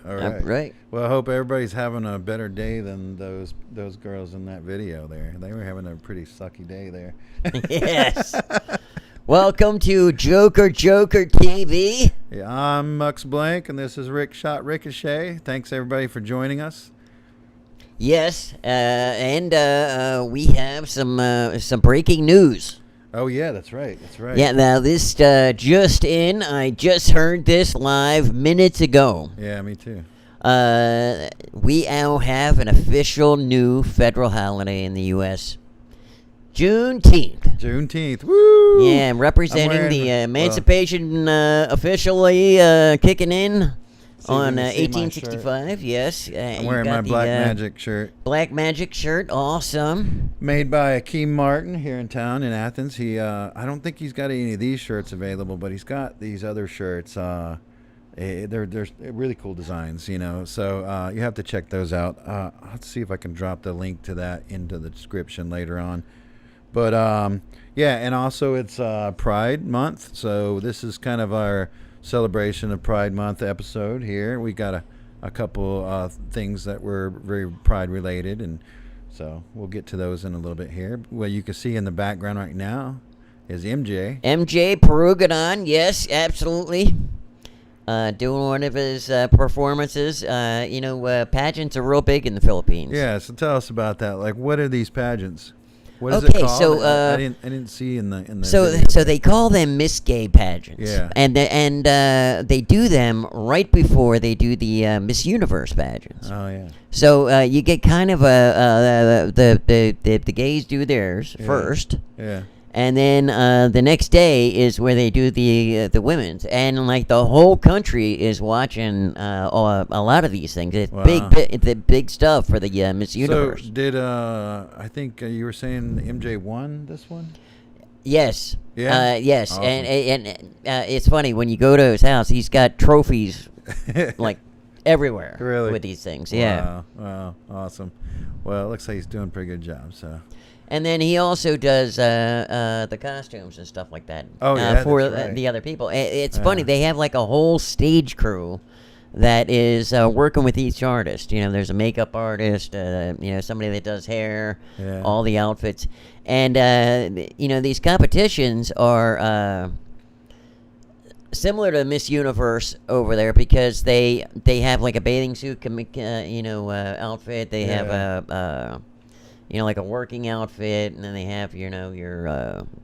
All right. Right. Well, I hope everybody's having a better day than those girls in that video there. They were having a pretty sucky day there. Yes. Welcome to JOKERJOKERtv. Yeah, I'm Mux Blank, and this is Schott Ricochet. Thanks, everybody, for joining us. Yes, and we have some breaking news. Oh, yeah, that's right. That's right. Yeah, now this just in. I just heard this live minutes ago. Yeah, me too. We now have an official new federal holiday in the U.S. Juneteenth. Juneteenth. Woo! Yeah, representing the emancipation officially kicking in on 1865. Yes. I'm wearing my Black Magic shirt. Black Magic shirt. Awesome. Made by Akeem Martin here in town in Athens. He, I don't think he's got any of these shirts available, but he's got these other shirts. They're really cool designs, you know. So you have to check those out. Let's see if I can drop the link to that into the description later on. But yeah, and also it's Pride Month, so this is kind of our celebration of Pride Month episode here. We got a couple things that were very Pride related, and so we'll get to those in a little bit here. What you can see in the background right now is MJ. MJ Purugganan, yes, absolutely. Doing one of his performances. Pageants are real big in the Philippines. Yeah, so tell us about that. Like, what are these pageants? What is okay, it called? so I didn't see in the so they call them Miss Gay pageants. Yeah, and they do them right before they do the Miss Universe pageants. Oh yeah. So you get kind of the gays do theirs first. Yeah. And then the next day is where they do the women's, and like the whole country is watching a lot of these things. It's big stuff for the Miss Universe. So did I think you were saying MJ won this one? Yes. Yeah. Yes. Awesome. And it's funny when you go to his house, he's got trophies like everywhere. Really? With these things. Yeah. Wow. Awesome. Well, it looks like he's doing a pretty good job. So. And then he also does the costumes and stuff like that. Oh, yeah, for that's right. the other people. It's funny. They have like a whole stage crew that is working with each artist. You know, there's a makeup artist, somebody that does hair, all the outfits. And, these competitions are similar to Miss Universe over there because they have like a bathing suit, outfit. They have like a working outfit, and then they have, your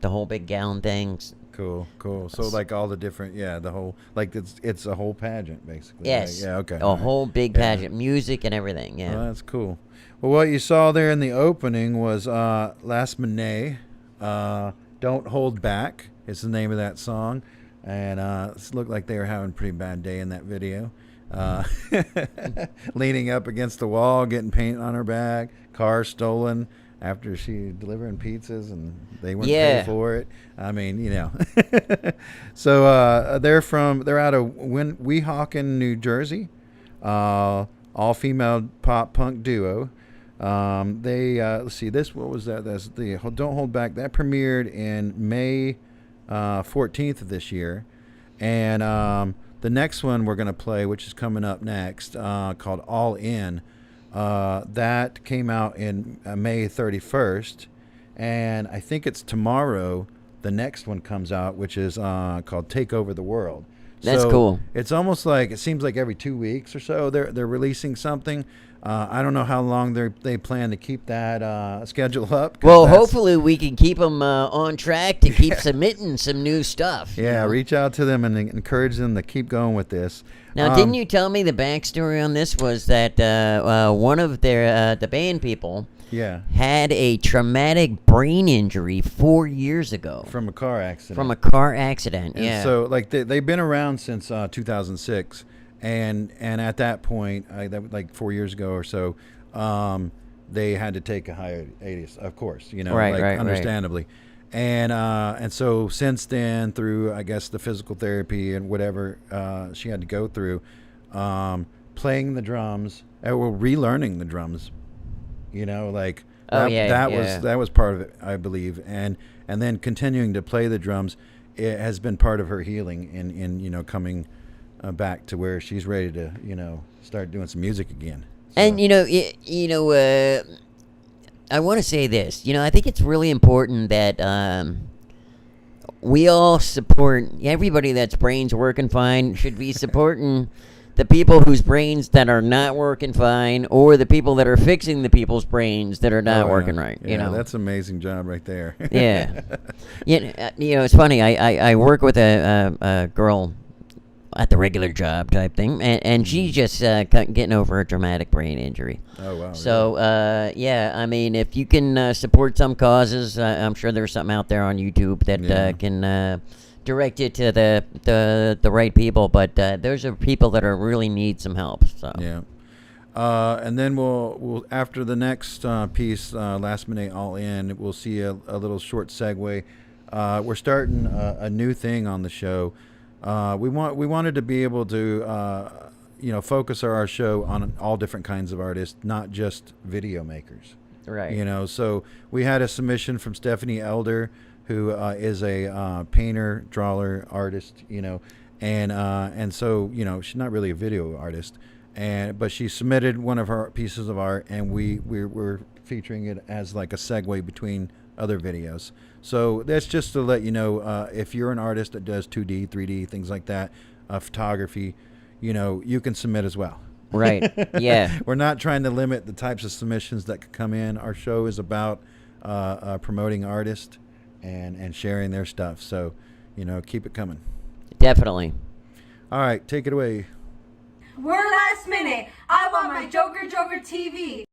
the whole big gown things. Cool. So like all the different, the whole, like it's a whole pageant basically. Yes. Right? Yeah. Okay. A whole big pageant, music and everything. Yeah. Well, that's cool. Well, what you saw there in the opening was Last Minet, "Don't Hold Back" is the name of that song, and it looked like they were having a pretty bad day in that video. Leaning up against the wall, getting paint on her back, car stolen after she delivering pizzas and they weren't paid for it. I mean, So they're out of Weehawken, New Jersey. All female pop punk duo. Let's see, what was that? That's the Don't Hold Back. That premiered in May 14th of this year, and the next one we're going to play, which is coming up next, called All In, that came out in May 31st, and I think it's tomorrow the next one comes out, which is called Take Over the World. That's cool. It's almost like, it seems like every 2 weeks or so they're releasing something. I don't know how long they plan to keep that schedule up. Well, hopefully we can keep them on track to keep submitting some new stuff. Yeah, reach out to them and encourage them to keep going with this. Now, didn't you tell me the backstory on this was that one of their the band people had a traumatic brain injury 4 years ago. From a car accident. And so, like, they've been around since 2006. And at that point, that was like 4 years ago or so, they had to take a hiatus, of course, understandably. And so since then, through, I guess, the physical therapy and whatever she had to go through, playing the drums, relearning the drums, that was part of it, I believe. And then continuing to play the drums, it has been part of her healing in coming back to where she's ready to, start doing some music again. So. And I want to say this. I think it's really important that we all support everybody that's brains working fine should be supporting the people whose brains that are not working fine, or the people that are fixing the people's brains that are not working right. Yeah, that's an amazing job right there. Yeah. It's funny. I work with a girl at the regular job type thing, and she's just getting over a traumatic brain injury. Oh, wow. So, I mean, if you can support some causes, I'm sure there's something out there on YouTube that can direct you to the right people, but those are people that really need some help. So. Yeah. And then we'll after the next piece, Last Minute All In, we'll see a little short segue. We're starting a new thing on the show. We wanted to be able to focus our show on all different kinds of artists, not just video makers. Right. So we had a submission from Stephanie Elder, who is a painter, drawer, artist, and so she's not really a video artist, but she submitted one of her pieces of art, and we're featuring it as like a segue between other videos. So that's just to let you know, if you're an artist that does 2D, 3D, things like that, photography, you can submit as well. Right. Yeah. We're not trying to limit the types of submissions that could come in. Our show is about promoting artists and sharing their stuff. So, keep it coming. Definitely. All right, take it away. We're Last Minute. I want my JOKERJOKErtv.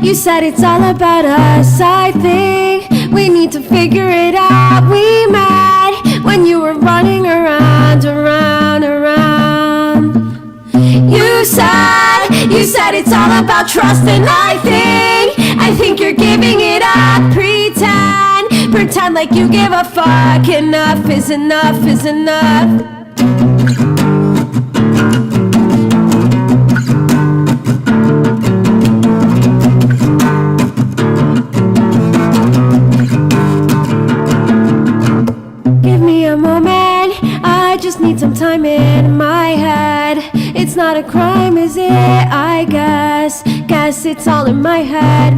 You said it's all about us. I think we need to figure it out. We met when you were running around. You said it's all about trust, and I think you're giving it up. Pretend like you give a fuck. Enough is enough is enough. Need some time in my head. It's not a crime, is it? I guess it's all in my head.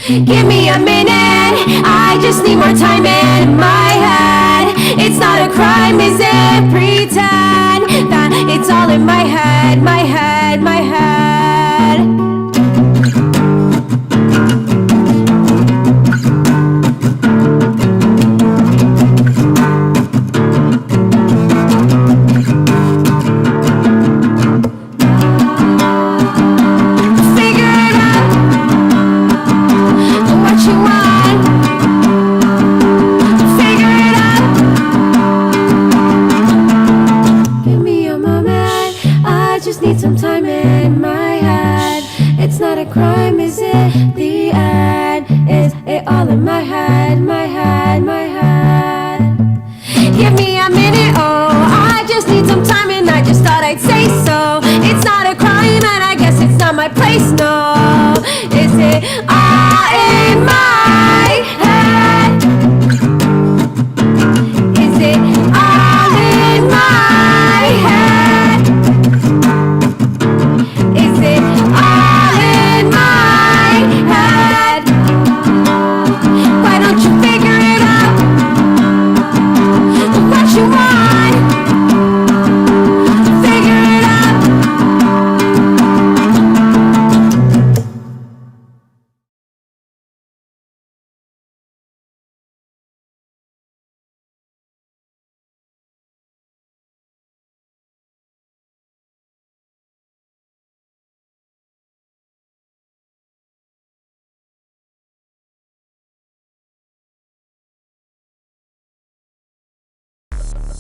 Give me a minute, I just need more time in my head. It's not a crime, is it? Pretend that it's all in my head.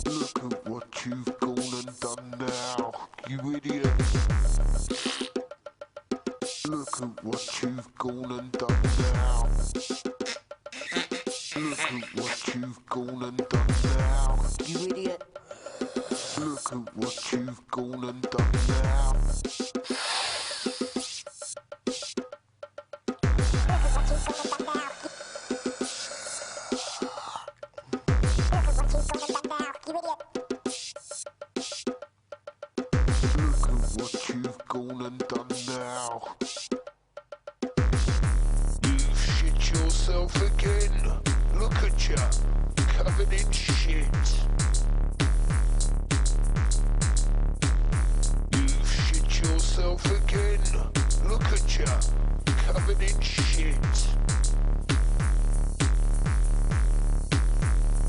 Look at what you've gone and done now, you idiot. Look at what you've gone and done now. Look at what you've gone and done now, you idiot. Look at what you've gone and done now. Look at what you've gone and done now. You've shit yourself again. Look at ya, covered in shit. You've shit yourself again. Look at ya, covered in shit.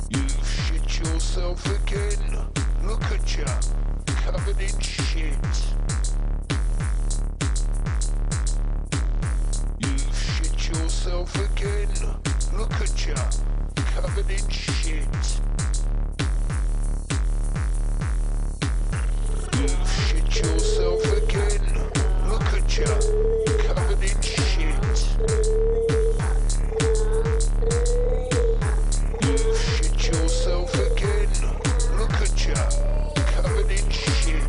You've shit yourself again. Look at ya, covered in shit. You've shit yourself again. Look at ya, covered in shit. You've shit yourself again. Look at ya, covered in shit. You've shit yourself again. Look at ya, covered in shit.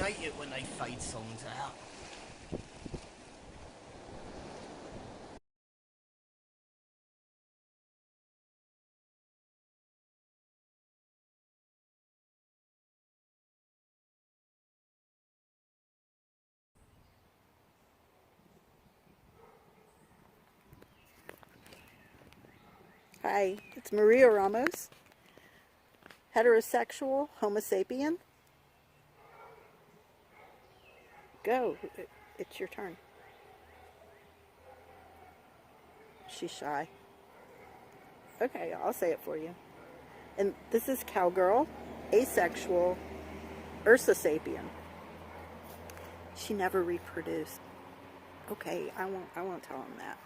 hate it when they fade songs out. Hi, it's Maria Ramos. Heterosexual, Homo sapien. Go. It's your turn. She's shy. Okay, I'll say it for you. And this is Cowgirl, asexual, Ursa sapien. She never reproduced. Okay, I won't tell him that.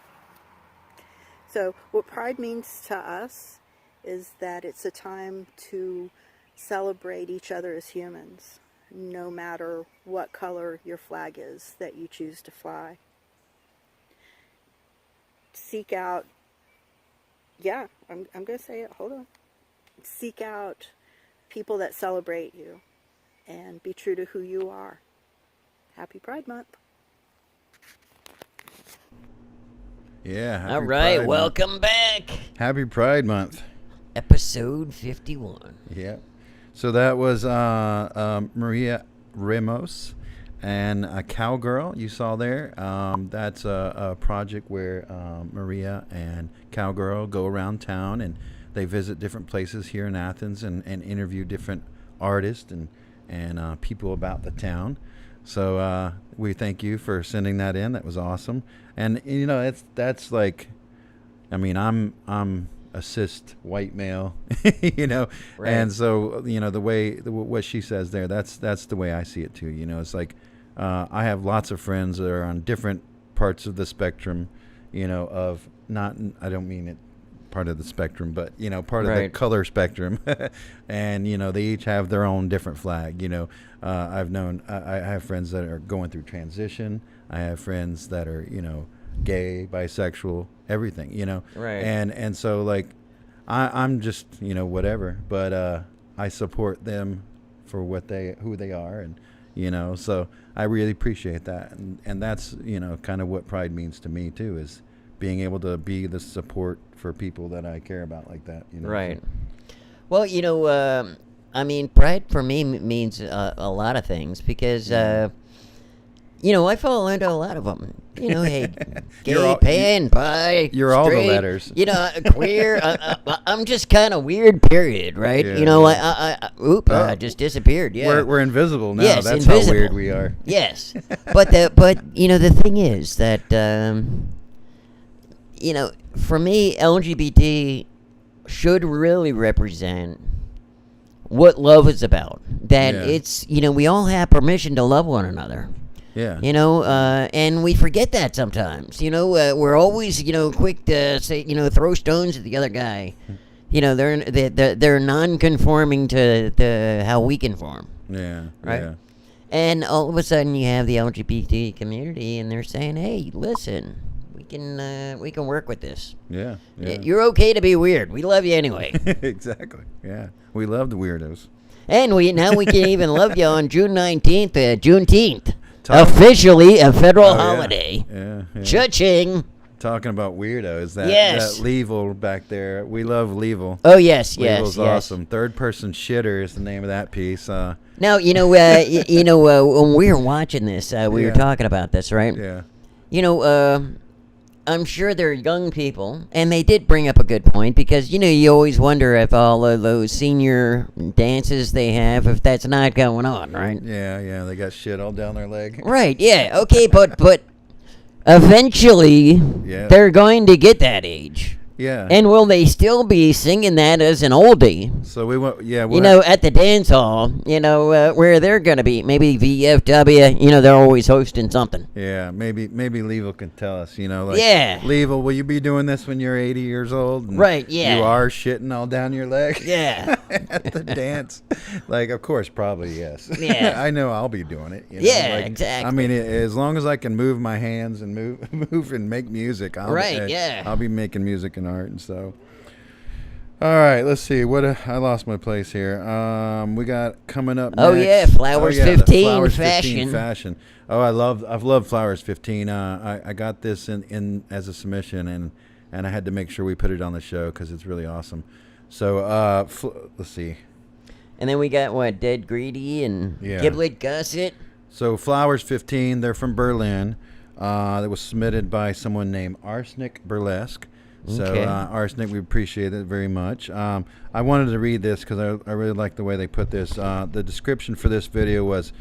So what Pride means to us is that it's a time to celebrate each other as humans, no matter what color your flag is that you choose to fly. Seek out, yeah, I'm going to say it, hold on. Seek out people that celebrate you and be true to who you are. Happy Pride Month. Yeah. Happy All right, Pride welcome Month. back. Happy Pride Month. Episode 51. Yeah. So that was Maria Ramos and a Cowgirl you saw there. That's a project where Maria and Cowgirl go around town and they visit different places here in Athens and interview different artists and people about the town. So we thank you for sending that in. That was awesome. And you know, that's like, I mean, I'm a cis white male, you know, right. And so you know what she says there. That's the way I see it too. You know, it's like I have lots of friends that are on different parts of the spectrum. You know, of not, I don't mean it part of the spectrum, but you know, part of the color spectrum. And you know, they each have their own different flag. You know, I have friends that are going through transition. I have friends that are, you know, gay, bisexual, everything, you know. Right. And so like I'm just, you know, whatever, but I support them for who they are, and you know, so I really appreciate that. And that's, you know, kind of what Pride means to me too, is being able to be the support for people that I care about like that, you know. Right. Well, you know, I mean, Pride for me means a lot of things because, you know, I fall into a lot of them. You know, hey, gay, pan, bi, you're straight, all the letters. You know, queer. I'm just kind of weird, period, right? Yeah, you know, yeah. I just disappeared. Yeah, We're invisible now. Yes, that's invisible. how weird we are. Yes, but you know, the thing is that you know, for me, LGBT should really represent what love is about. That it's, you know, we all have permission to love one another. Yeah. You know, and we forget that sometimes. You know, we're always, you know, quick to say, you know, throw stones at the other guy. You know, they're non-conforming to how we conform. Yeah. Right. Yeah. And all of a sudden, you have the LGBT community, and they're saying, "Hey, listen, we can work with this. Yeah. Yeah. You're okay to be weird. We love you anyway." Exactly. Yeah. We love the weirdos. And we can even love you on June 19th, Juneteenth. Officially a federal holiday. Yeah. Cha-ching. Talking about weirdos, that Leevil back there. We love Leevil. Oh yes, Leevil's awesome. Third person shitter is the name of that piece. Now you know, when we were watching this, we were talking about this, right? Yeah. You know, I'm sure they're young people, and they did bring up a good point because, you know, you always wonder if all of those senior dances they have, if that's not going on, right? Yeah, they got shit all down their leg. Right, yeah, okay, but eventually they're going to get that age. Yeah. And will they still be singing that as an oldie? So we went, you know, at the dance hall, you know, where they're going to be. Maybe VFW, you know, they're always hosting something. Yeah, maybe Leevil can tell us, you know, like, Leevil, will you be doing this when you're 80 years old? And right, yeah. You are shitting all down your leg? Yeah. At the dance? Like, of course, probably yes. Yeah. I know I'll be doing it. You know? Yeah, like, exactly. I mean, as long as I can move my hands and move and make music, I'll be making music and art and so. All right, let's see. I lost my place here. We got coming up next. Oh yeah, Flowers 15 Flowers fashion. 15 fashion. Oh, I've loved Flowers 15. I got this in as a submission and I had to make sure we put it on the show because it's really awesome. So let's see. And then we got Deadgreedy and Giblet Gusset. So Flowers 15, they're from Berlin. That was submitted by someone named Arsenic Burlesque. So, Okay. Arsenic, we appreciate it very much. I wanted to read this because I really like the way they put this. The description for this video was,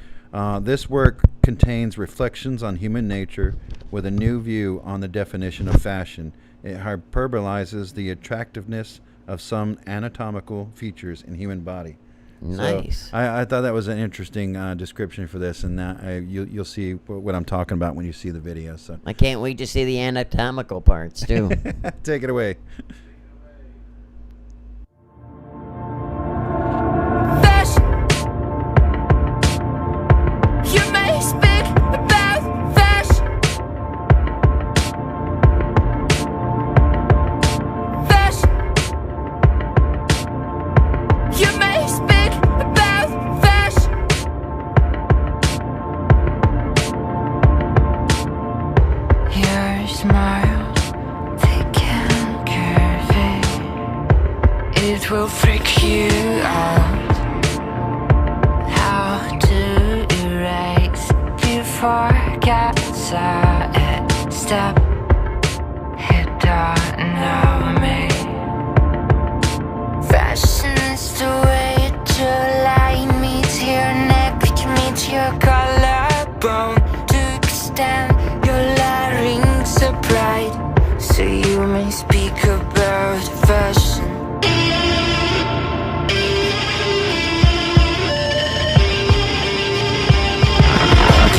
this work contains reflections on human nature with a new view on the definition of fashion. It hyperbolizes the attractiveness of some anatomical features in human body. Nice. So I thought that was an interesting description for this, and you'll see what I'm talking about when you see the video. So I can't wait to see the anatomical parts too. take it away. Fashion. You may speak about fashion. Fashion. You may speak about fashion. Your smile, they can curve it. It will freak you out. How to erase before get side step. You don't know me. Fashion is the way to line meet your neck, meet your collarbone, to extend your larynx upright, so you may speak about fashion.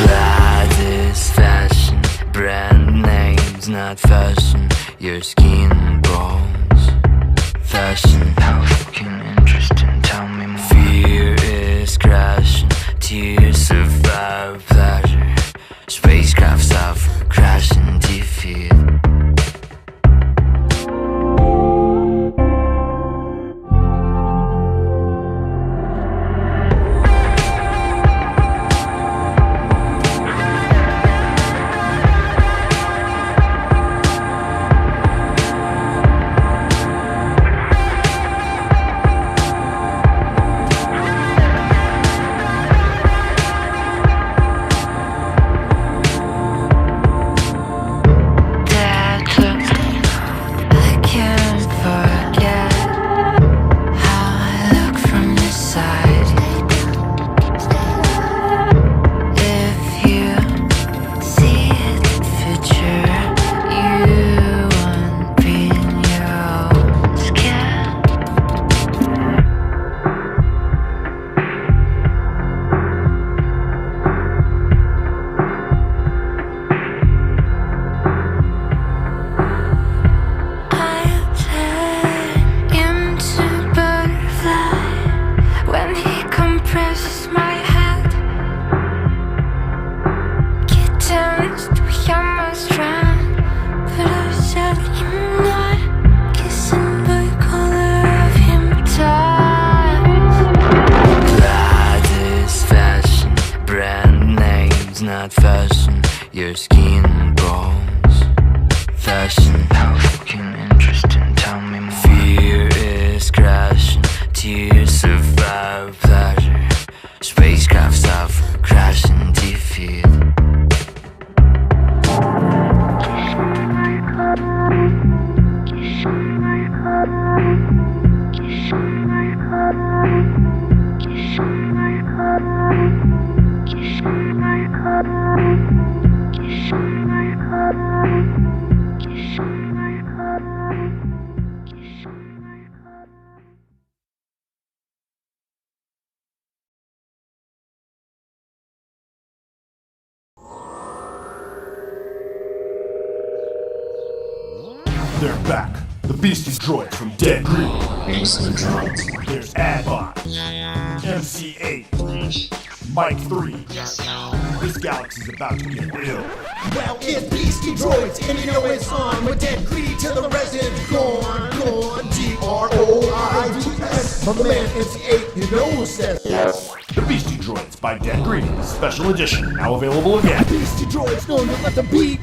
That is fashion, brand names, not fashion, your skin bones. Fashion, how fucking interesting, tell me more. Fear is crashing, tears of our pleasure, spacecrafts of crashing defeat. Not fashion, your skin bones. Fashion, how fucking interesting, tell me more. Fear is crashing, tears of our pleasure, spacecrafts of crashing defeat. They're back. The Beastie Droids from Deadgreedy. Excellent droids. There's Adbot, MC8, Mike 3. This galaxy's about to get ill. Well, it's Beastie Droids, and you know it's on. With Deadgreedy till the residents gone. Droids. My man MC8, you know who says yes. The Beastie Droids by Deadgreedy, special edition, now available again. Beastie Droids, going to let the beat.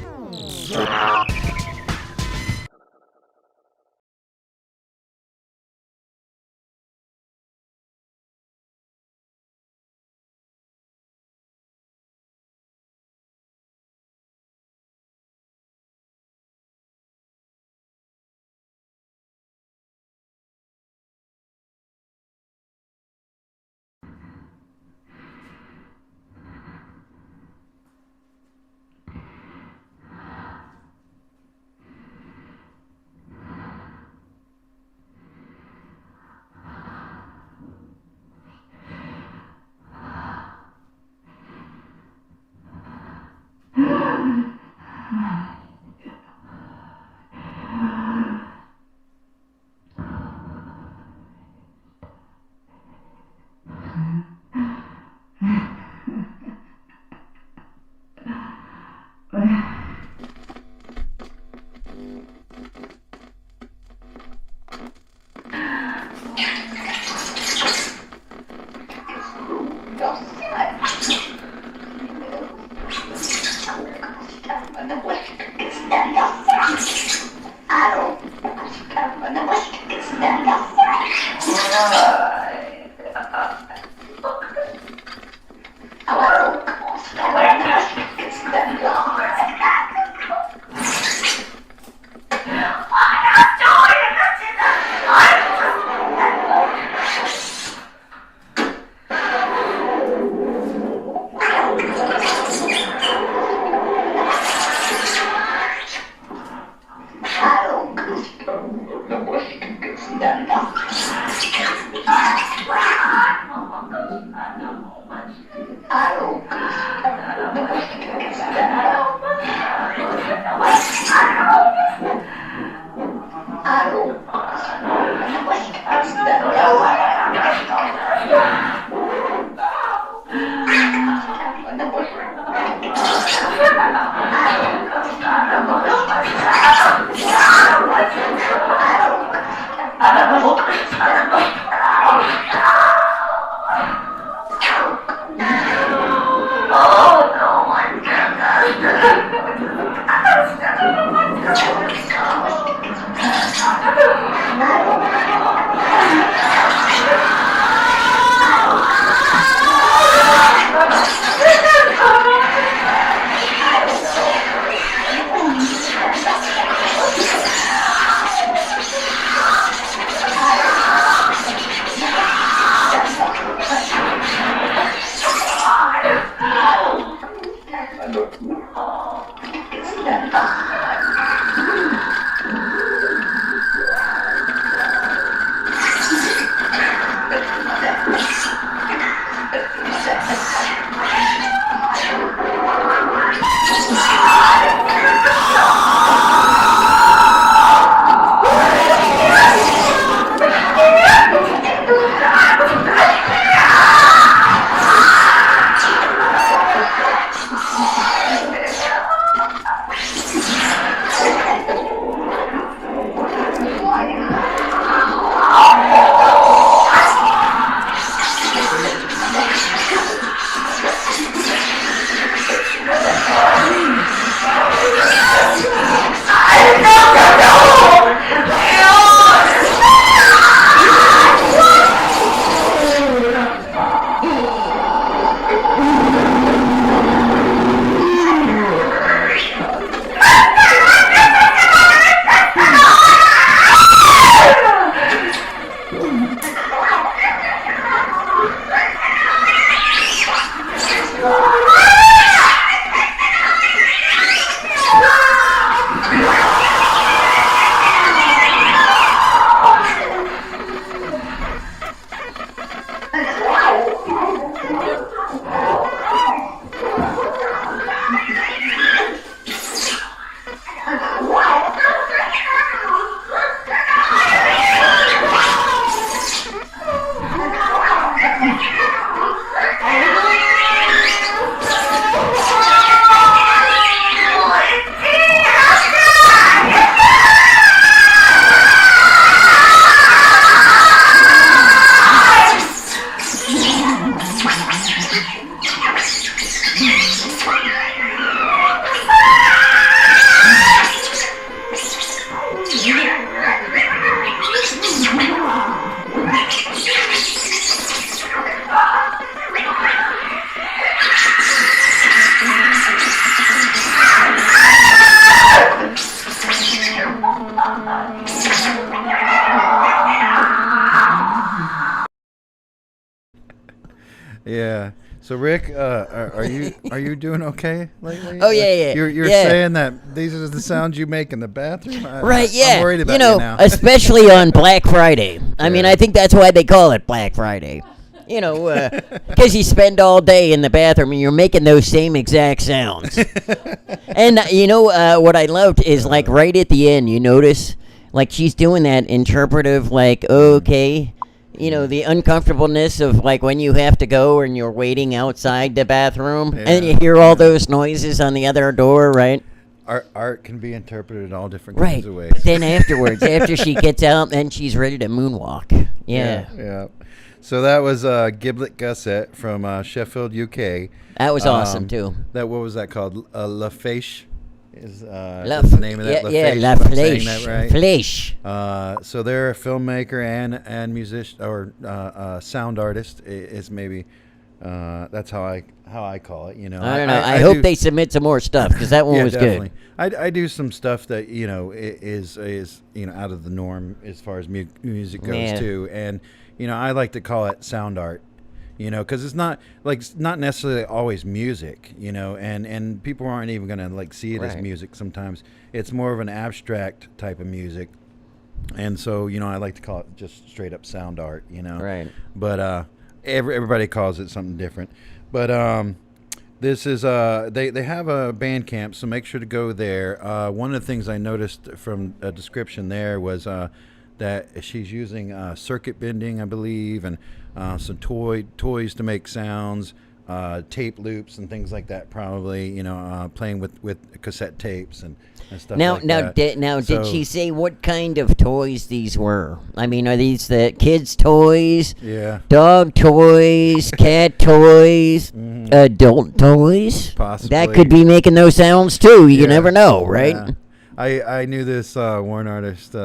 Yeah. So Rick, are you doing okay lately? Oh yeah. You're saying that these are the sounds you make in the bathroom, right? Yeah. I'm worried about you now. especially on Black Friday. I mean, I think that's why they call it Black Friday. You know, because you spend all day in the bathroom and you're making those same exact sounds. And, you know, what I loved is, like, right at the end, you notice, like, she's doing that interpretive, like, okay, you know, the uncomfortableness of, like, when you have to go and you're waiting outside the bathroom, and you hear all those noises on the other door, right? Art can be interpreted in all different kinds of ways. But then afterwards, after she gets out, then she's ready to moonwalk. Yeah. So that was Giblet Gusset from Sheffield, UK. That was awesome too. What was that called? La Flèche is the name of that. La Flèche, if I'm saying that Flèche. right. Flèche. So they're a filmmaker and musician or sound artist. Is maybe that's how I call it. You know, I don't know. I hope they submit some more stuff because that one was definitely. good. I do some stuff that you know is you know out of the norm as far as music goes too, and you know I like to call it sound art. You know, because it's not necessarily always music. You know, and people aren't even gonna like see it as music. Sometimes it's more of an abstract type of music, and so you know I like to call it just straight up sound art. You know, Right. But everybody calls it something different. But this is they have a Bandcamp, so make sure to go there. One of the things I noticed from a description there was that she's using circuit bending, I believe, and some toys to make sounds, tape loops and things like that. Probably, you know, playing with cassette tapes and stuff like that. Did she say what kind of toys these were? I mean, are these the kids' toys? Yeah. Dog toys, cat toys, adult toys? Possibly. That could be making those sounds too. You never know, right? Yeah. I knew this one artist,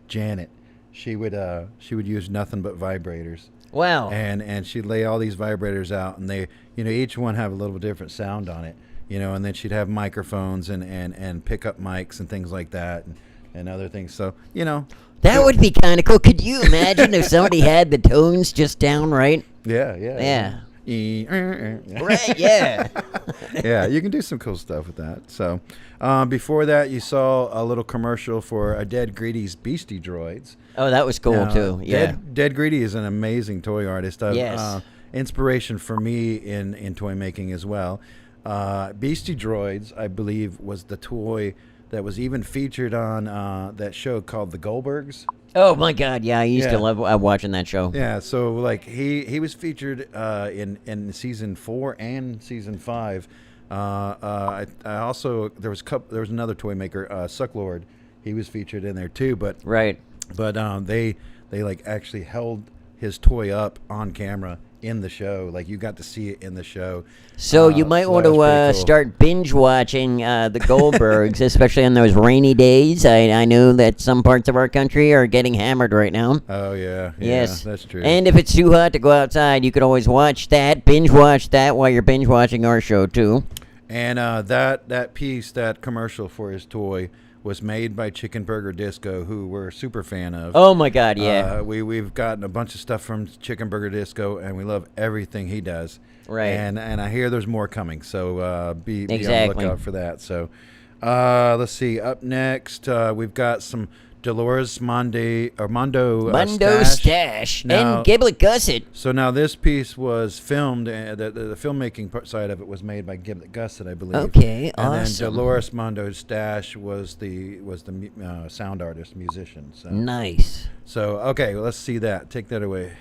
Janet. She would use nothing but vibrators. Wow. And she'd lay all these vibrators out, and they, you know, each one have a little different sound on it, you know, and then she'd have microphones and pickup mics and things like that and other things. So, you know. That would be kind of cool. Could you imagine if somebody had the tones just down right? Yeah. Right, yeah. Yeah, you can do some cool stuff with that. So, before that, you saw a little commercial for a Deadgreedy's Beastie Droids. Oh, that was cool, too. Yeah. Deadgreedy is an amazing toy artist. Yes. Inspiration for me in toy making as well. Beastie Droids, I believe, was the toy that was even featured on that show called The Goldbergs. Oh my God! Yeah, I used to love watching that show. Yeah, so like he was featured in season 4 and season 5. I also there was another toy maker, Sucklord. He was featured in there too, but they like actually held his toy up on camera in the show. Like you got to see it in the show. So you might want to cool. Start binge watching the Goldbergs, especially on those rainy days. I know that some parts of our country are getting hammered right now. Oh yeah, yes, that's true. And if it's too hot to go outside, you could always binge watch that while you're binge watching our show too. And that commercial for his toy was made by Chicken Burger Disco, who we're a super fan of. Oh my God, yeah. We've gotten a bunch of stuff from Chicken Burger Disco, and we love everything he does. Right. And I hear there's more coming, so be on the lookout for that. So let's see. Up next, we've got some Dolores Mondo stash now, and Giblet Gusset. So now this piece was filmed, the filmmaking side of it was made by Giblet Gusset, I believe. Okay, and awesome. And then Dolores Mondo Stash was the sound artist, musician. So. Nice. So okay, let's see that. Take that away.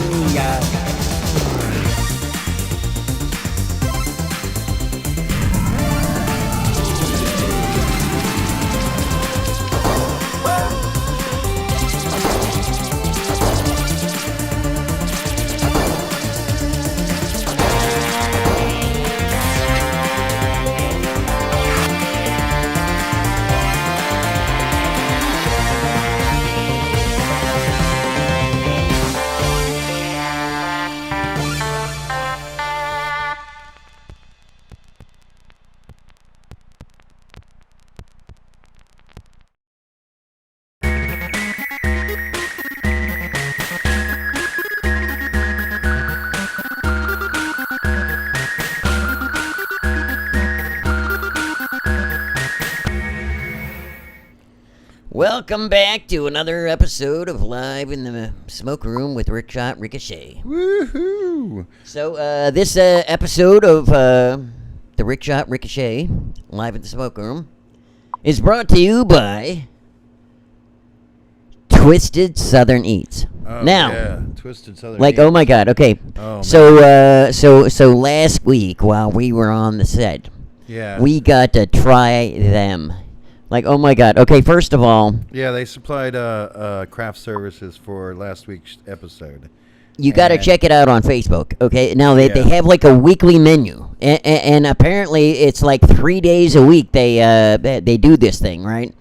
mia. Welcome back to another episode of Live in the Smoke Room with Schott Ricochet. Woohoo! So, this episode of the Schott Ricochet, Live in the Smoke Room, is brought to you by Twisted Southern Eats. Oh, now, yeah. Twisted Southern like, Eats. oh my God, okay. Oh, so last week while we were on the set, yeah, we got to try them. Like, oh my God. Okay, first of all, yeah, they supplied craft services for last week's episode. you got to And- check it out on Facebook. Okay, now they Yeah. have like a weekly menu, and apparently it's like 3 days a week they do this thing, right?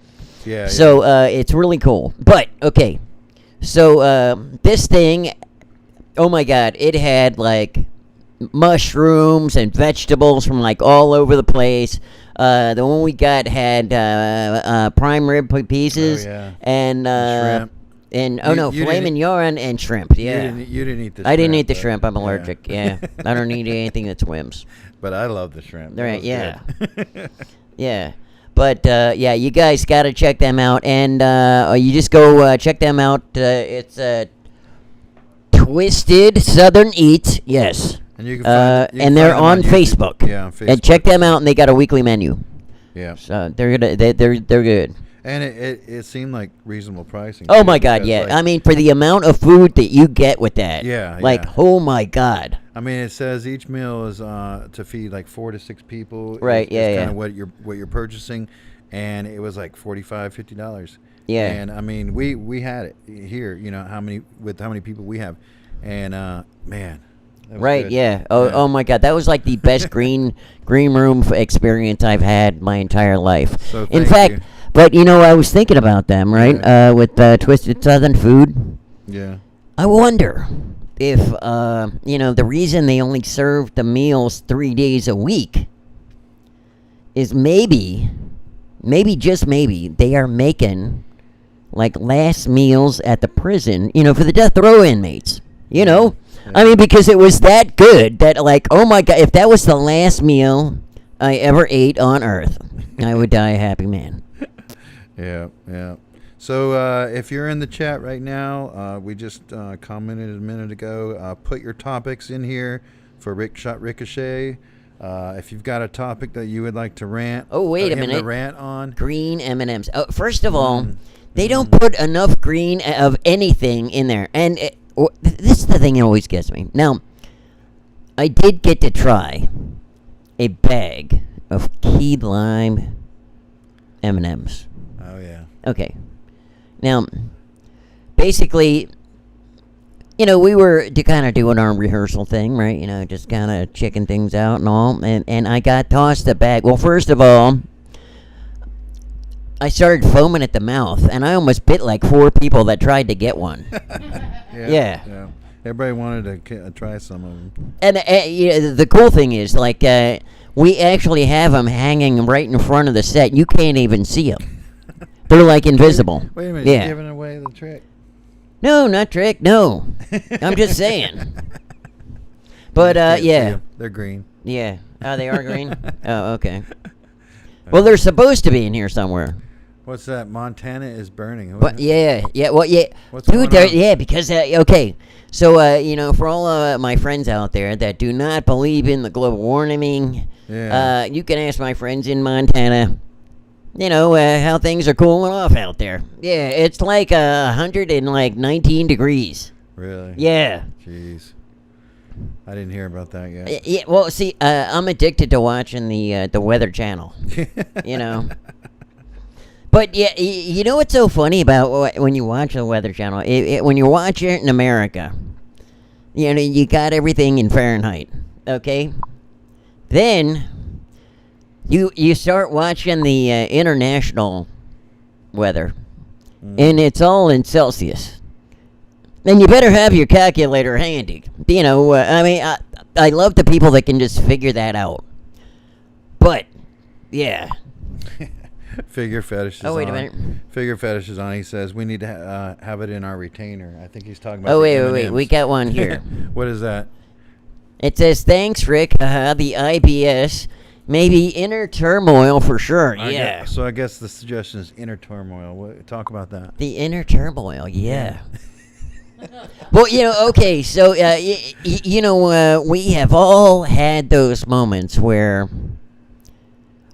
Yeah. So it's really cool. But okay, so this thing, oh my God, it had like mushrooms and vegetables from like all over the place. The one we got had prime rib pieces Oh, yeah. and shrimp. and You filet didn't- mignon and shrimp. Yeah, You didn't eat the shrimp. I didn't eat the but- shrimp. I'm yeah. allergic. Yeah, I don't eat anything that swims. But I love the shrimp. That Right, was yeah. good. Yeah. But, yeah, you guys got to check them out. And you just go check them out. It's Twisted Southern Eats. Yes. And you can find, you can and they're find them on YouTube. Facebook. Yeah, on Facebook. And check them out, and they got a weekly menu. Yeah. So they're good. And it seemed like reasonable pricing. Oh too, my God, because, yeah. like, I mean, for the amount of food that you get with that. Yeah, Like, yeah. oh my God. I mean, it says each meal is to feed like 4 to 6 people. Right, yeah, Kind yeah. of what you're purchasing, and it was like $50. Yeah. And I mean, we had it here. You know how many people we have, and man. That was Right, good. yeah. Oh my God, that was like the best green room experience I've had my entire life. So In thank fact, you. but I was thinking about them, right? Yeah. With Twisted Southern Food. Yeah. I wonder if the reason they only serve the meals 3 days a week is maybe just maybe they are making like last meals at the prison, for the death row inmates. I mean, because it was that good that, like, oh my God, if that was the last meal I ever ate on Earth, I would die a happy man. Yeah, yeah. So if you're in the chat right now, we just commented a minute ago. Put your topics in here for Schott Ricochet. If you've got a topic that you would like to rant. Oh, wait a him to minute. rant on. Green M&Ms. Oh, first of all, they don't put enough green of anything in there. And this is the thing that always gets me. Now, I did get to try a bag of key lime M&Ms. Oh yeah. Okay. Now, basically, we were kind of doing our rehearsal thing, right? Just kind of checking things out and all. And I got tossed a bag. Well, first of all, I started foaming at the mouth, and I almost bit like 4 people that tried to get one. Yeah. Everybody wanted to try some of them. And the cool thing is, like, we actually have them hanging right in front of the set. You can't even see them. They're like invisible. Wait a minute. Yeah. You're giving away the trick. No, not trick. No, I'm just saying. But Can't see yeah, 'em. They're green. yeah. Oh, they are green. Oh, okay. Well, they're supposed to be in here somewhere. What's that? Montana is burning. But yeah. Well, yeah, What's dude. going on? Yeah, because okay. So for all my friends out there that do not believe in the global warming, Yeah. you can ask my friends in Montana. How things are cooling off out there. Yeah, it's like 119 degrees. Really? Yeah. Jeez. I didn't hear about that yet. Yeah. Well, see, I'm addicted to watching the Weather Channel. You know. But yeah, you know what's so funny about when you watch the Weather Channel? When you watch it in America, you know, you got everything in Fahrenheit, okay? Then you start watching the international weather, and it's all in Celsius. Then you better have your calculator handy. You know, I mean, I love the people that can just figure that out. But, yeah. Figure fetish is on. Oh, wait a minute. Figure fetish is on. He says we need to have it in our retainer. I think he's talking about. Oh, the wait. M&Ms. We got one here. What is that? It says, thanks, Rick. The IBS. Maybe inner turmoil for sure. Yeah. So I guess the suggestion is inner turmoil. Talk about that. The inner turmoil. Yeah. Well, you know, okay. So, you know, we have all had those moments where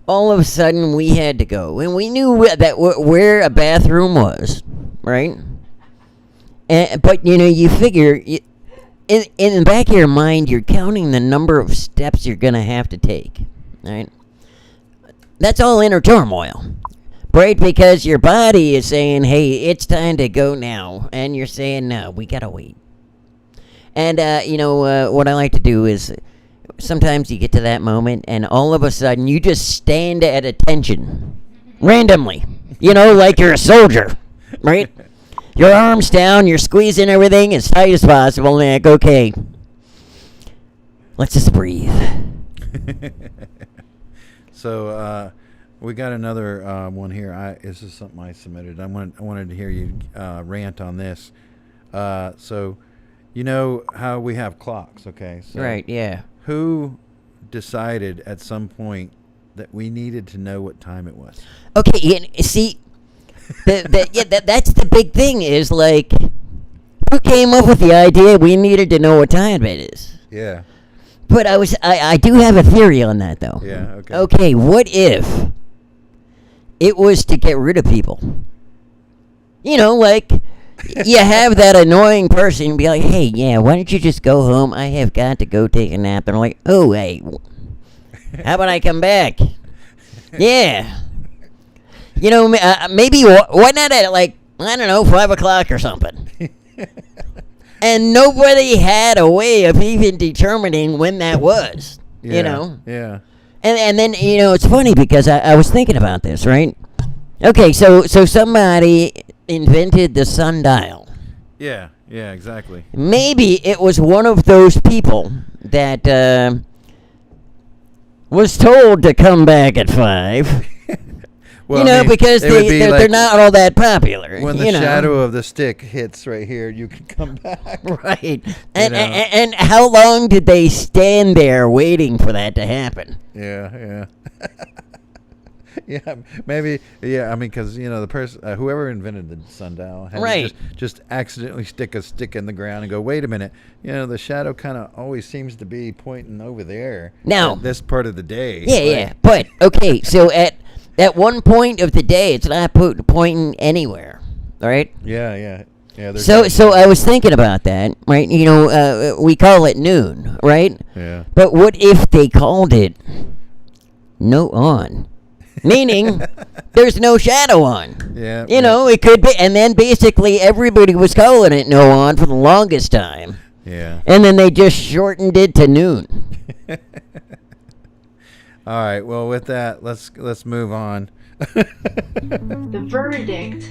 all of a sudden we had to go, and we knew that where a bathroom was, right? But you know, you figure in the back of your mind, you're counting the number of steps you're gonna have to take, right? That's all inner turmoil, right? Because your body is saying, "Hey, it's time to go now," and you're saying, "No, we gotta wait." And you know, what I like to do is, sometimes you get to that moment and all of a sudden you just stand at attention randomly, you know, like you're a soldier, right? Your arms down, you're squeezing everything as tight as possible, and like, okay, let's just breathe. So we got another one here. This is something I submitted. I wanted to hear you rant on this. So you know how we have clocks, okay? So Right, yeah. Who decided at some point that we needed to know what time it was? Okay, see, that's the big thing is, like, who came up with the idea we needed to know what time it is? Yeah. But I do have a theory on that, though. Yeah, okay. Okay, what if it was to get rid of people? You know, like, you have that annoying person be like, hey, yeah, why don't you just go home? I have got to go take a nap. And I'm like, oh, hey, how about I come back? Yeah. You know, maybe, why not at, like, I don't know, 5 o'clock or something? And nobody had a way of even determining when that was, you know? Yeah. And then, you know, it's funny because I was thinking about this, right? Okay, so somebody invented the sundial. Yeah, exactly. Maybe it was one of those people that was told to come back at 5. Well, you know, I mean, because they're not all that popular. When the shadow of the stick hits right here, you can come back. Right. And how long did they stand there waiting for that to happen? Yeah. Yeah, maybe. Yeah, I mean, because you know the person, whoever invented the sundial, had right, to just accidentally stick a stick in the ground and go, wait a minute. You know, the shadow kind of always seems to be pointing over there. Now, at this part of the day. Yeah. But okay, so at one point of the day, it's not pointing anywhere. All right. Yeah. So I was thinking about that, right? You know, we call it noon, right? Yeah. But what if they called it no on? Meaning, there's no shadow on. Yeah. You know, it could be, and then basically everybody was calling it no on for the longest time. Yeah. And then they just shortened it to noon. All right. Well, with that, let's move on. The verdict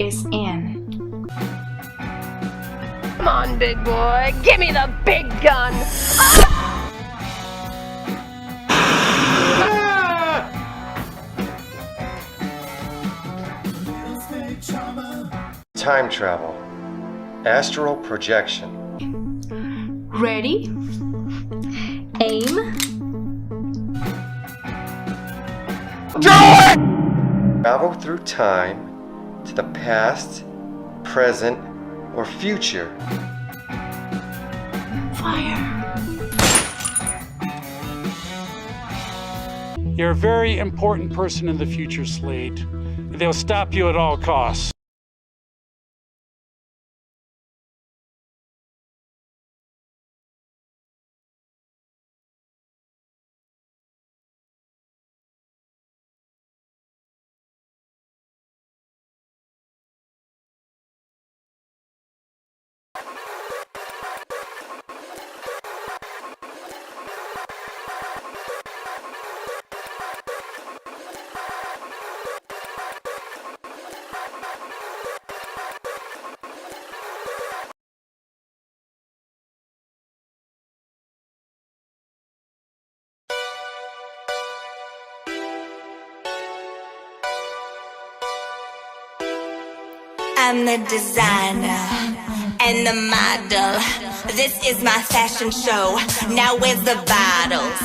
is in. Come on, big boy. Give me the big gun. Time travel. Astral projection. Ready? Aim. Travel through time to the past, present, or future. Fire. You're a very important person in the future, Slade. They'll stop you at all costs. I'm the designer and the model. This is my fashion show. Now where's the bottles?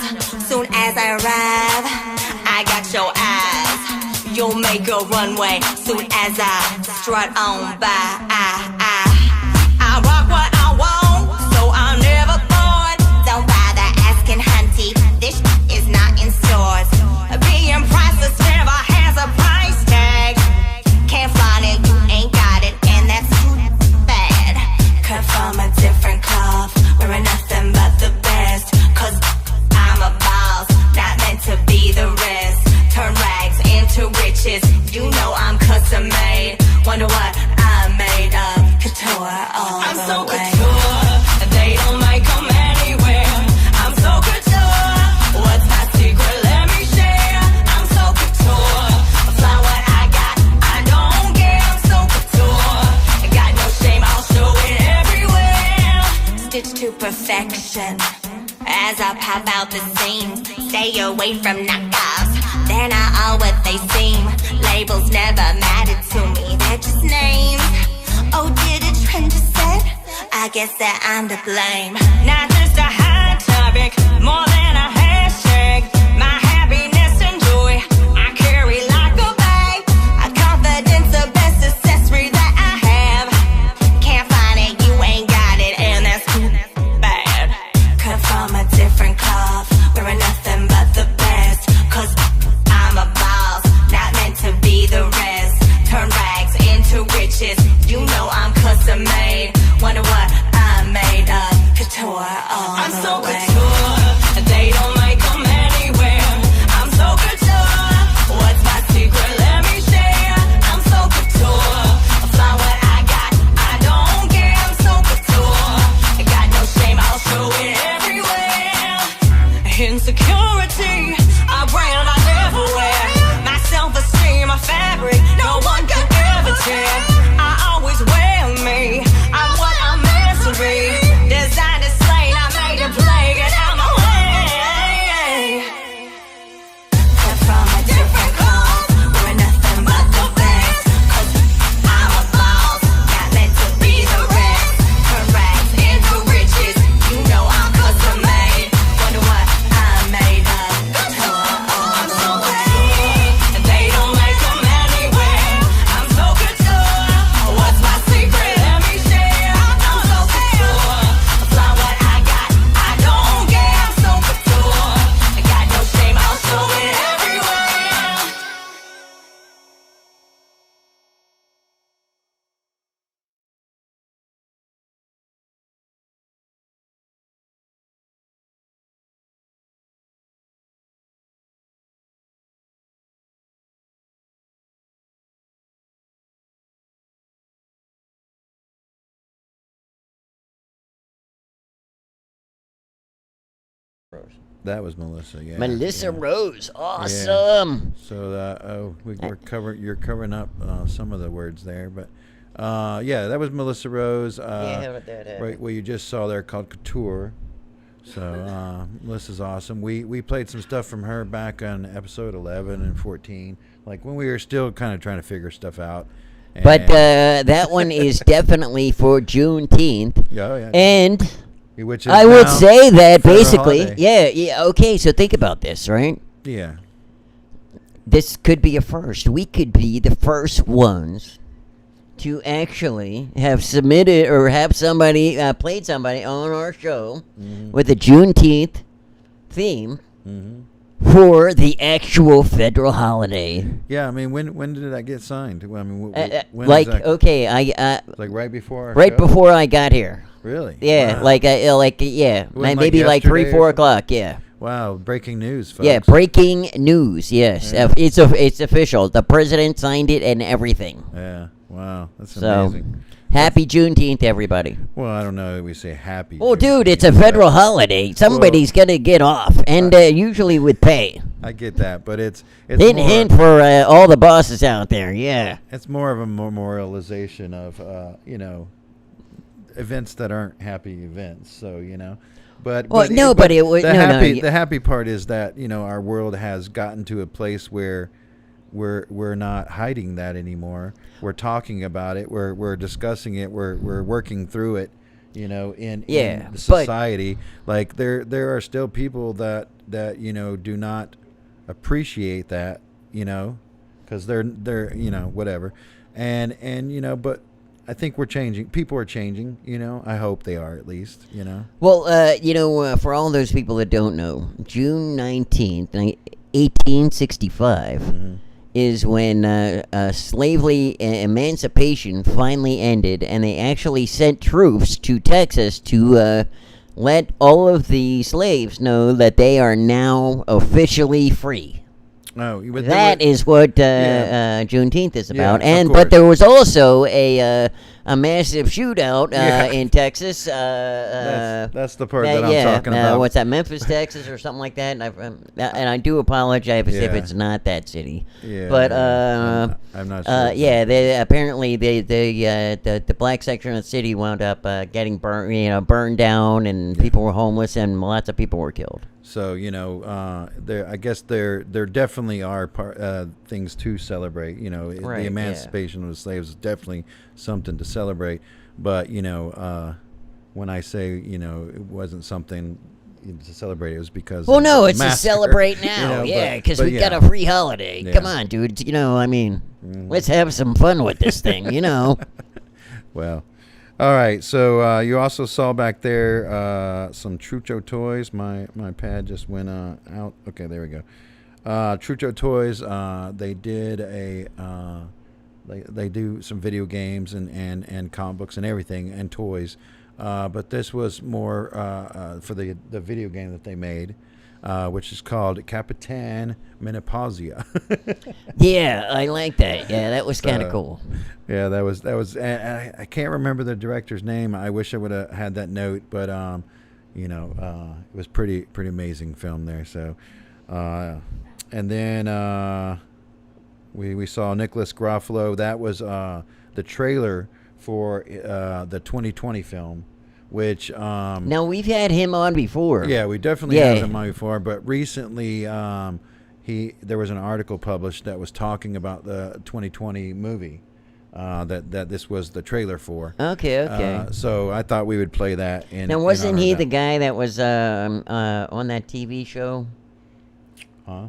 Soon as I arrive, I got your eyes. You'll make a runway soon as I strut on by. I rock what I want, so I'm never bored. Don't bother asking, hunty. This is not in stores. Being priceless never has a price tag. Can't find it, you ain't got it, and that's too bad. Cut from a different cloth, wearing nothing but the best. Cause I'm a boss, not meant to be the rest. Turn rags into riches, you know I'm custom made. Wonder what I'm made of, couture all I'm the so way. Couture, they don't make them anywhere. I'm so couture, what's my secret, let me share. I'm so couture, fly what I got, I don't care. I'm so couture, got no shame, I'll show it everywhere. Stitched to perfection, as I pop out the scene. Stay away from knockoffs, they're not all what they seem. Labels never mattered to me, they're just names. Oh, did a trend just set? I guess that I'm to blame. Not just a hot topic, more than a hashtag. My happiness and joy, I carry like a bag. A confidence, the best accessory that I have. Can't find it, you ain't got it, and that's too bad. Cut from a different cloth, wearing nothing but the best. Cause I'm a boss, not meant to be the rest. Turn rags into riches, you know I'm custom made. Wonder what I'm made of, couture all I'm the so way. Couture, they don't make them anywhere. I'm so couture, what's my secret, let me share. I'm so couture, fly what I got, I don't care. I'm so couture, got no shame, I'll show it everywhere. Insecurity, I brand I never wear. My self-esteem, a fabric no one can ever tear. I always wear me, I'm what I'm meant to be. Designed to slay, I made a play, get out my way. Cut from a different cloth, wearing nothing but the best. Cause I'm a boss, not meant to be the rest. Turn rags into riches, you know I'm custom made. Wonder what I'm made of, couture all the way. They don't make them anywhere. I'm so couture, what's my secret, let me share. I'm so couture, fly what I got, I don't care. I'm so couture, got no shame, I'll show it everywhere. That was Milyssa, yeah. Milyssa Rose, awesome. Yeah. So we're covering. You're covering up some of the words there, but yeah, that was Milyssa Rose. Right, what you just saw there called Couture. So Melyssa's awesome. We played some stuff from her back on episode 11 and 14, like when we were still kind of trying to figure stuff out. But that one is definitely for Juneteenth. Oh, yeah. And which is I would say that basically, holiday. yeah, okay, so think about this, right? Yeah. This could be a first. We could be the first ones to actually have submitted or have somebody, played somebody on our show with a Juneteenth theme for the actual federal holiday. Yeah, I mean, when did that get signed? I mean, when like, is that? okay, like right before our show? before I got here. Really? Yeah, wow. yeah, like maybe like 3-4 o'clock. Yeah. Wow, breaking news, folks. Yeah, breaking news. Yes, Yeah. It's official. The president signed it and everything. Yeah. Wow, that's So, amazing. happy Juneteenth, everybody. Well, I don't know that we say happy. Oh, Juneteenth, dude, it's a federal holiday. Somebody's gonna get off, and usually with pay. I get that, but it's Hint for all the bosses out there. Yeah. It's more of a memorialization of events that aren't happy events. So But the happy part is that our world has gotten to a place where we're not hiding that anymore. We're talking about it. We're discussing it. We're working through it. In the society, like there are still people that do not appreciate that, because they're whatever, and but I think we're changing. People are changing. I hope they are, at least. Well, for all those people that don't know, June 19th, 1865, is when slavery emancipation finally ended, and they actually sent troops to Texas to let all of the slaves know that they are now officially free. Oh, that is what Juneteenth is about. Yeah, but there was also a massive shootout in Texas. That's the part that I'm talking about. What's that, Memphis, Texas, or something like that? And I do apologize if it's not that city. Yeah, but I'm not sure. Apparently the black section of the city wound up getting burned down, and people were homeless, and lots of people were killed. So I guess there definitely are things to celebrate. The emancipation of the slaves is definitely something to celebrate. But when I say it wasn't something to celebrate, it was because it's to celebrate now. Because we got a free holiday. Yeah. Come on, dude. Let's have some fun with this thing. Well. All right, so you also saw back there some Trucho toys. My pad just went out. Okay, there we go. Trucho toys. They did they do some video games and comic books and everything and toys, but this was more for the video game that they made. Which is called Capitan Menopausia. Yeah, I like that. Yeah, that was kind of cool. Yeah, that was. I can't remember the director's name. I wish I would have had that note, but it was pretty amazing film there. So, and then we saw Nicholas Garofalo. That was the trailer for the 2020 film. Which now we've had him on before. Yeah, we definitely had him on before. But recently, there was an article published that was talking about the 2020 movie that this was the trailer for. Okay. So I thought we would play that. Now, wasn't he the guy that was on that TV show? Huh?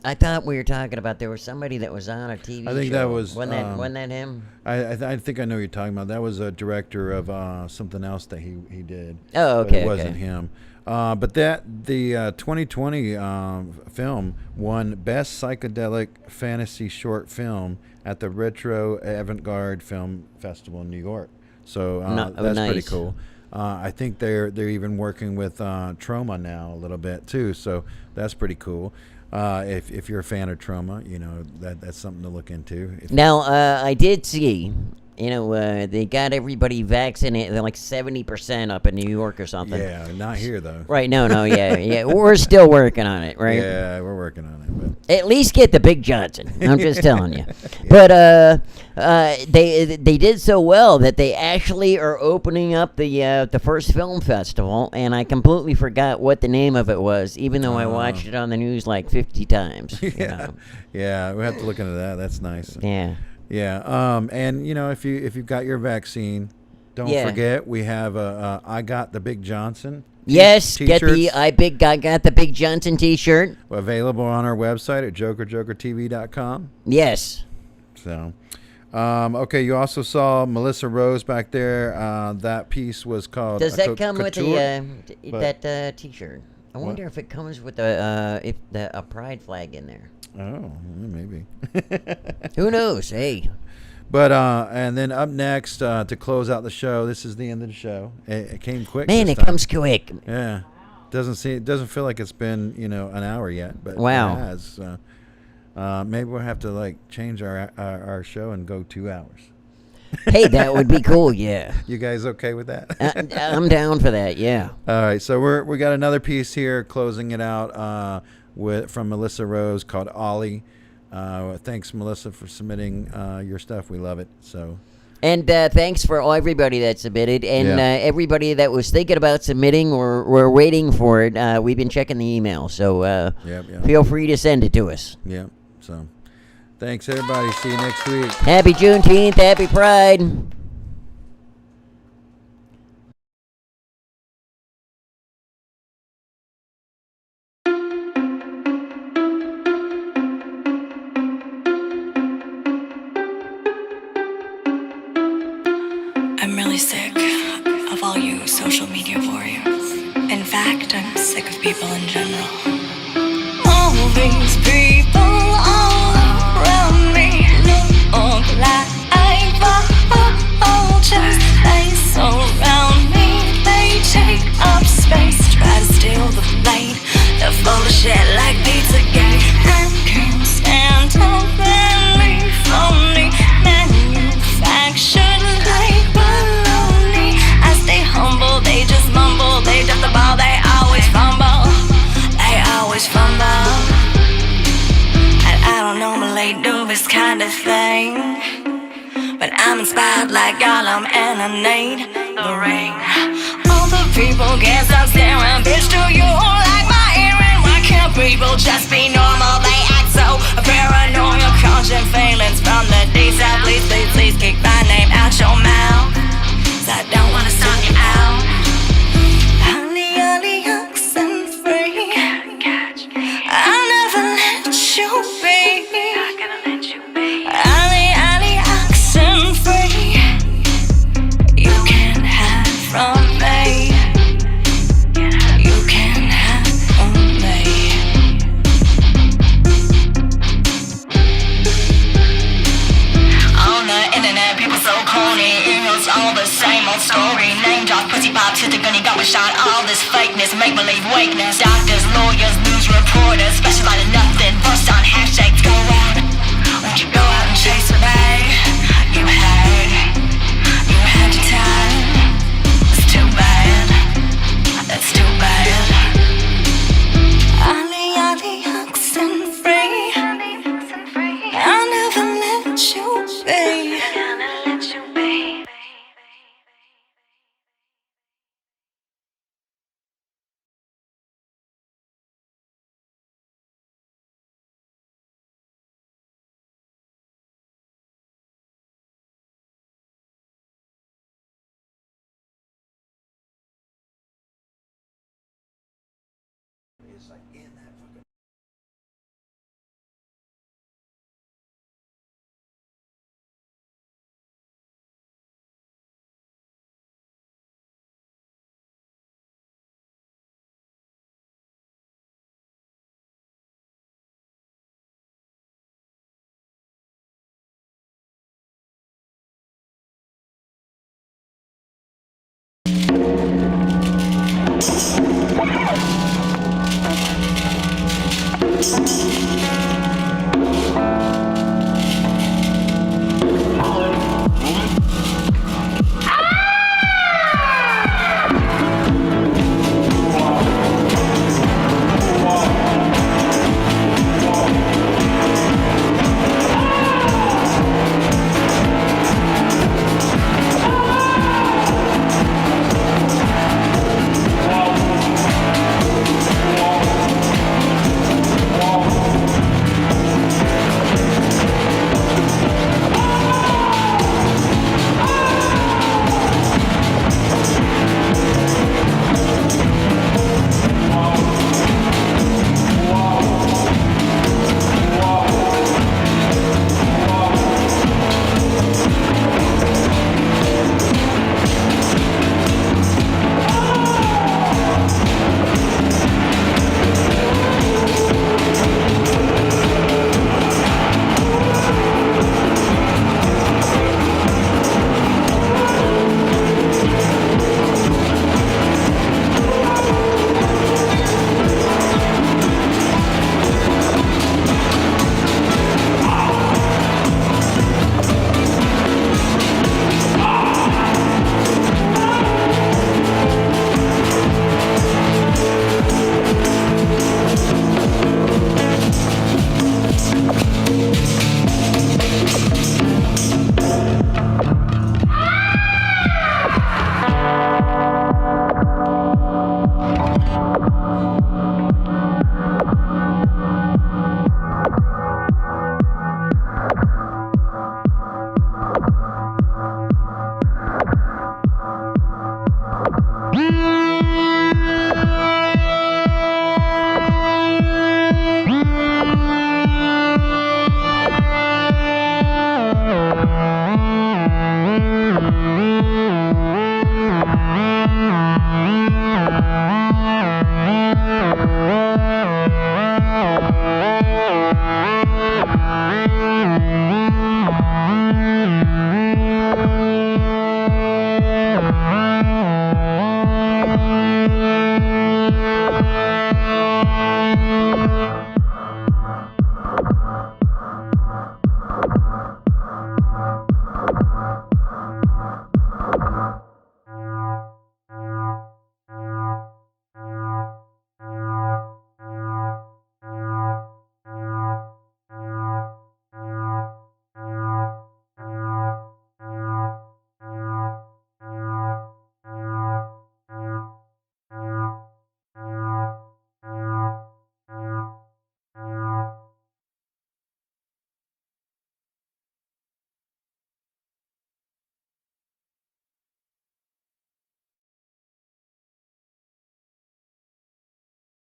I thought we were talking about there was somebody that was on a TV show. I think that was... Wasn't that him? I think I know what you're talking about. That was a director of something else that he did. Oh, okay. But it wasn't him. But the 2020 film won Best Psychedelic Fantasy Short Film at the Retro Avant-Garde Film Festival in New York. So that's nice. Pretty cool. I think they're even working with Troma now a little bit too. So that's pretty cool. If you're a fan of Troma, that's something to look into. Now, I did see, they got everybody vaccinated. They're like 70% up in New York or something. Yeah, not here though. Right? No, yeah. We're still working on it, right? Yeah, we're working on it. But. At least get the Big Johnson. I'm just telling you. Yeah. But they did so well that they actually are opening up the first film festival, and I completely forgot what the name of it was, even though I watched it on the news like 50 times. Yeah, we have to look into that. That's nice. Yeah. Yeah. And if you've got your vaccine, don't forget we have I got the Big Johnson. Yes, T-shirts. Get the I got the Big Johnson T-shirt. Available on our website at JOKERJOKERtv.com. Yes. So, okay, you also saw Milyssa Rose back there. That piece was called. Does that come Couture, with that T-shirt? I wonder if it comes with a pride flag in there. Oh, maybe. Who knows? Hey. But and then up next to close out the show, this is the end of the show. It came quick. Man, it comes quick. Yeah, it doesn't feel like it's been an hour yet, but wow, it has. Maybe we'll have to change our show and go 2 hours. Hey, that would be cool. Yeah. You guys okay with that? I'm down for that. Yeah. All right, so we got another piece here closing it out from Milyssa Rose called Olly. Thanks, Milyssa, for submitting your stuff. We love it. So, And thanks for everybody that submitted, and everybody that was thinking about submitting or were waiting for it. We've been checking the email, so feel free to send it to us. Yeah. So, thanks everybody. See you next week. Happy Juneteenth. Happy Pride. I'm really sick of all you social media warriors. In fact, I'm sick of people in general. All these people all around me look like vultures. They surround me, they take up space, try to steal the blade. They're full of shit like Pizzagate. I can't stand up and leave phony manufactured like baloney. I stay humble, they just mumble. They drop the ball, they always fumble. They always fumble. And I don't normally do this kind of thing, but I'm inspired like Gollum and I need the ring. All the people can't stop staring. Bitch, do you like my earring? Why can't people just be normal? They act so paranoid. Constant feelings from the deep south. Please, please, please kick my name out your mouth, 'cause I don't wanna stalk you out. Honey, honey, oxen free. I'll never let you be. Honey, honey, oxen free. You can't hide from me. You can't hide from me. On the internet, people so corny. It's all the same old story. Name drop, pussy pop, shit the gunny got me shot. All this fakeness, make believe wakeness. Doctors, lawyers, news reporters, specialize in nothing. Bust on hashtags, go out. Won't you go out and chase a bag? You had your time. It's too bad. That's too bad. Olly, Olly, oxen free. I'll never let you be.